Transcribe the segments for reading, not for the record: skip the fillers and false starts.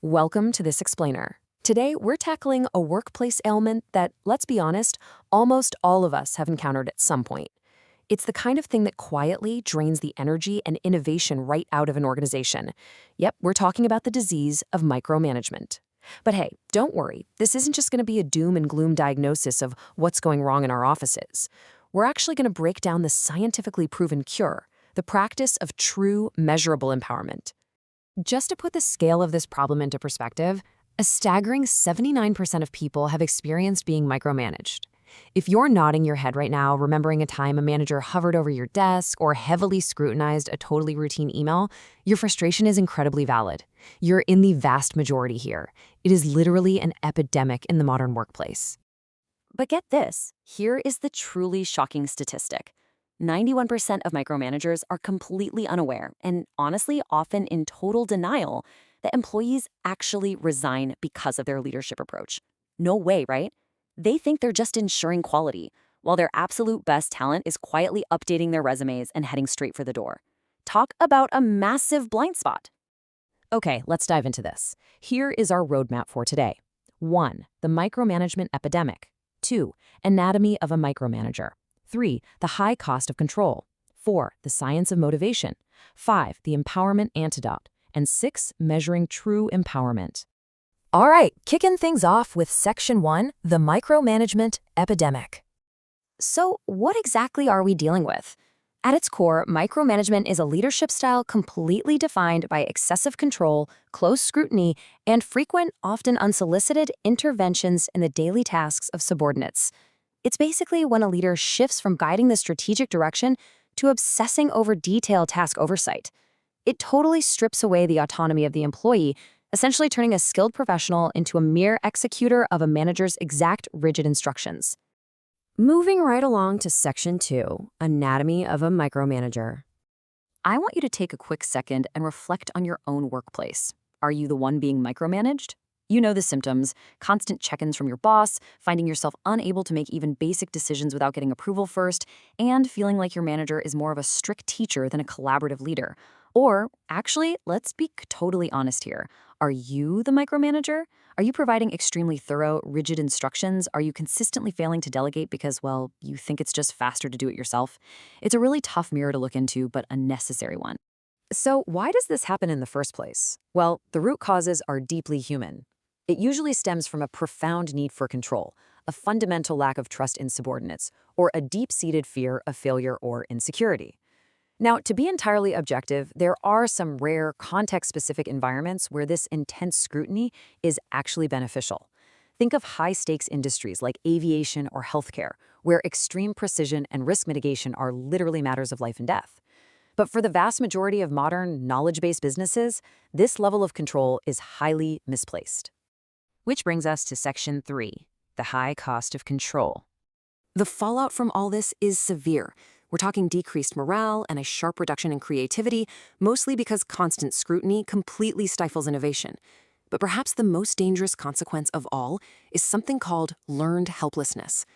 Welcome to this explainer. Today, we're tackling a workplace ailment that, let's be honest, almost all of us have encountered at some point. It's the kind of thing that quietly drains the energy and innovation right out of an organization. Yep, we're talking about the disease of micromanagement. But hey, don't worry, this isn't just going to be a doom and gloom diagnosis of what's going wrong in our offices. We're actually going to break down the scientifically proven cure, the practice of true, measurable empowerment. Just to put the scale of this problem into perspective, a staggering 79% of people have experienced being micromanaged. If you're nodding your head right now, remembering a time a manager hovered over your desk or heavily scrutinized a totally routine email, your frustration is incredibly valid. You're in the vast majority here. It is literally an epidemic in the modern workplace. But get this, here is the truly shocking statistic. 91% of micromanagers are completely unaware and honestly often in total denial that employees actually resign because of their leadership approach. No way, right? They think they're just ensuring quality, while their absolute best talent is quietly updating their resumes and heading straight for the door. Talk about a massive blind spot. Okay, let's dive into this. Here is our roadmap for today. 1. The micromanagement epidemic. 2. Anatomy of a micromanager. 3. The high cost of control. 4. The science of motivation. 5. The empowerment antidote. And 6. Measuring true empowerment. All right, kicking things off with Section 1, the micromanagement epidemic. So, what exactly are we dealing with? At its core, micromanagement is a leadership style completely defined by excessive control, close scrutiny, and frequent, often unsolicited interventions in the daily tasks of subordinates. It's basically when a leader shifts from guiding the strategic direction to obsessing over detailed task oversight. It totally strips away the autonomy of the employee, essentially turning a skilled professional into a mere executor of a manager's exact rigid instructions. Moving right along to Section 2, Anatomy of a Micromanager. I want you to take a quick second and reflect on your own workplace. Are you the one being micromanaged? You know the symptoms: constant check-ins from your boss, finding yourself unable to make even basic decisions without getting approval first, and feeling like your manager is more of a strict teacher than a collaborative leader. Or, actually, let's be totally honest here. Are you the micromanager? Are you providing extremely thorough, rigid instructions? Are you consistently failing to delegate because, well, you think it's just faster to do it yourself? It's a really tough mirror to look into, but a necessary one. So why does this happen in the first place? Well, the root causes are deeply human. It usually stems from a profound need for control, a fundamental lack of trust in subordinates, or a deep-seated fear of failure or insecurity. Now, to be entirely objective, there are some rare, context-specific environments where this intense scrutiny is actually beneficial. Think of high-stakes industries like aviation or healthcare, where extreme precision and risk mitigation are literally matters of life and death. But for the vast majority of modern, knowledge-based businesses, this level of control is highly misplaced. Which brings us to Section 3, the high cost of control. The fallout from all this is severe. We're talking decreased morale and a sharp reduction in creativity, mostly because constant scrutiny completely stifles innovation. But perhaps the most dangerous consequence of all is something called learned helplessness.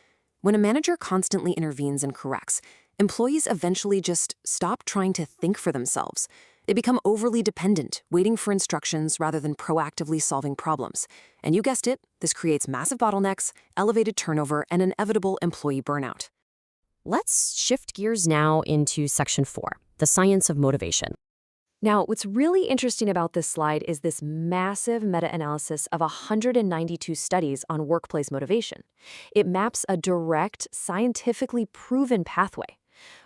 When a manager constantly intervenes and corrects, employees eventually just stop trying to think for themselves. They become overly dependent, waiting for instructions rather than proactively solving problems. And you guessed it, this creates massive bottlenecks, elevated turnover, and inevitable employee burnout. Let's shift gears now into Section 4, the science of motivation. Now, what's really interesting about this slide is this massive meta-analysis of 192 studies on workplace motivation. It maps a direct, scientifically proven pathway.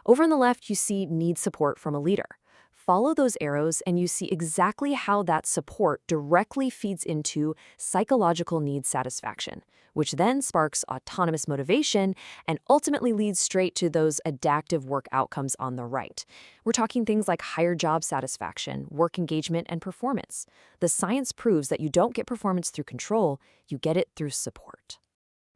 Over on the left, you see need support from a leader. Follow those arrows and you see exactly how that support directly feeds into psychological need satisfaction, which then sparks autonomous motivation and ultimately leads straight to those adaptive work outcomes on the right. We're talking things like higher job satisfaction, work engagement, and performance. The science proves that you don't get performance through control, you get it through support.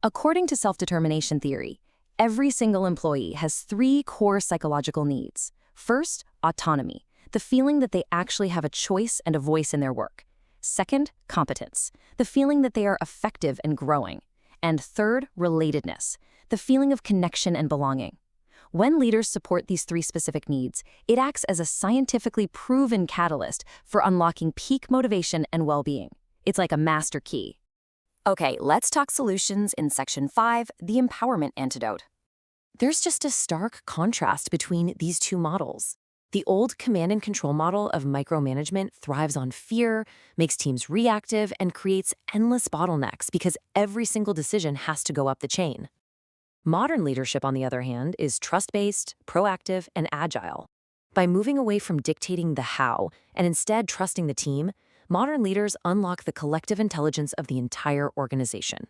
According to self-determination theory, every single employee has 3 core psychological needs. First, autonomy, the feeling that they actually have a choice and a voice in their work. Second, competence, the feeling that they are effective and growing. And third, relatedness, the feeling of connection and belonging. When leaders support these 3 specific needs, it acts as a scientifically proven catalyst for unlocking peak motivation and well-being. It's like a master key. Okay, let's talk solutions in Section 5, the empowerment antidote. There's just a stark contrast between these two models. The old command and control model of micromanagement thrives on fear, makes teams reactive, and creates endless bottlenecks because every single decision has to go up the chain. Modern leadership, on the other hand, is trust-based, proactive, and agile. By moving away from dictating the how and instead trusting the team, modern leaders unlock the collective intelligence of the entire organization.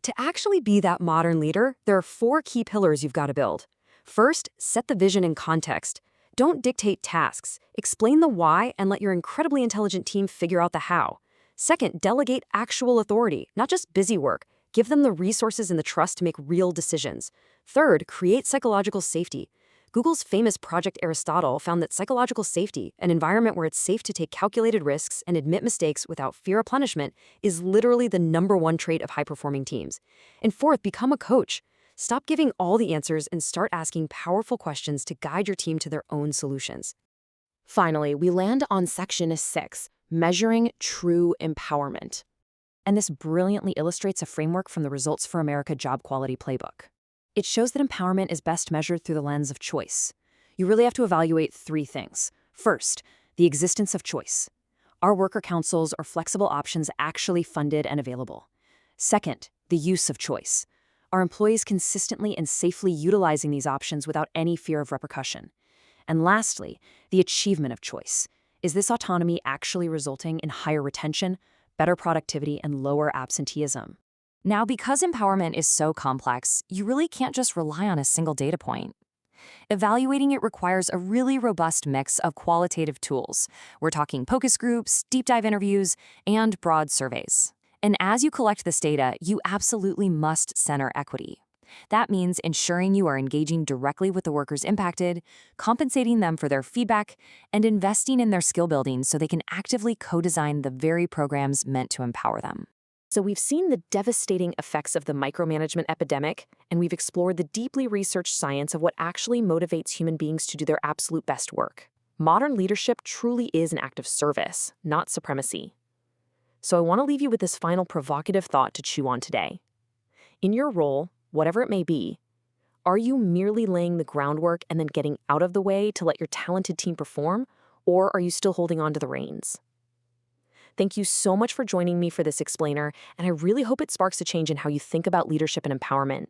To actually be that modern leader, there are 4 key pillars you've got to build. First, set the vision and context. Don't dictate tasks. Explain the why and let your incredibly intelligent team figure out the how. Second, delegate actual authority, not just busy work. Give them the resources and the trust to make real decisions. Third, create psychological safety. Google's famous Project Aristotle found that psychological safety, an environment where it's safe to take calculated risks and admit mistakes without fear of punishment, is literally the #1 trait of high-performing teams. And fourth, become a coach. Stop giving all the answers and start asking powerful questions to guide your team to their own solutions. Finally, we land on Section 6, measuring true empowerment. And this brilliantly illustrates a framework from the Results for America Job Quality Playbook. It shows that empowerment is best measured through the lens of choice. You really have to evaluate 3 things. First, the existence of choice. Are worker councils or flexible options actually funded and available? Second, the use of choice. Are employees consistently and safely utilizing these options without any fear of repercussion? And lastly, the achievement of choice. Is this autonomy actually resulting in higher retention, better productivity, and lower absenteeism? Now, because empowerment is so complex, you really can't just rely on a single data point. Evaluating it requires a really robust mix of qualitative tools. We're talking focus groups, deep dive interviews, and broad surveys. And as you collect this data, you absolutely must center equity. That means ensuring you are engaging directly with the workers impacted, compensating them for their feedback, and investing in their skill building so they can actively co-design the very programs meant to empower them. So we've seen the devastating effects of the micromanagement epidemic, and we've explored the deeply researched science of what actually motivates human beings to do their absolute best work. Modern leadership truly is an act of service, not supremacy. So I want to leave you with this final provocative thought to chew on today. In your role, whatever it may be, are you merely laying the groundwork and then getting out of the way to let your talented team perform, or are you still holding on to the reins? Thank you so much for joining me for this explainer, and I really hope it sparks a change in how you think about leadership and empowerment.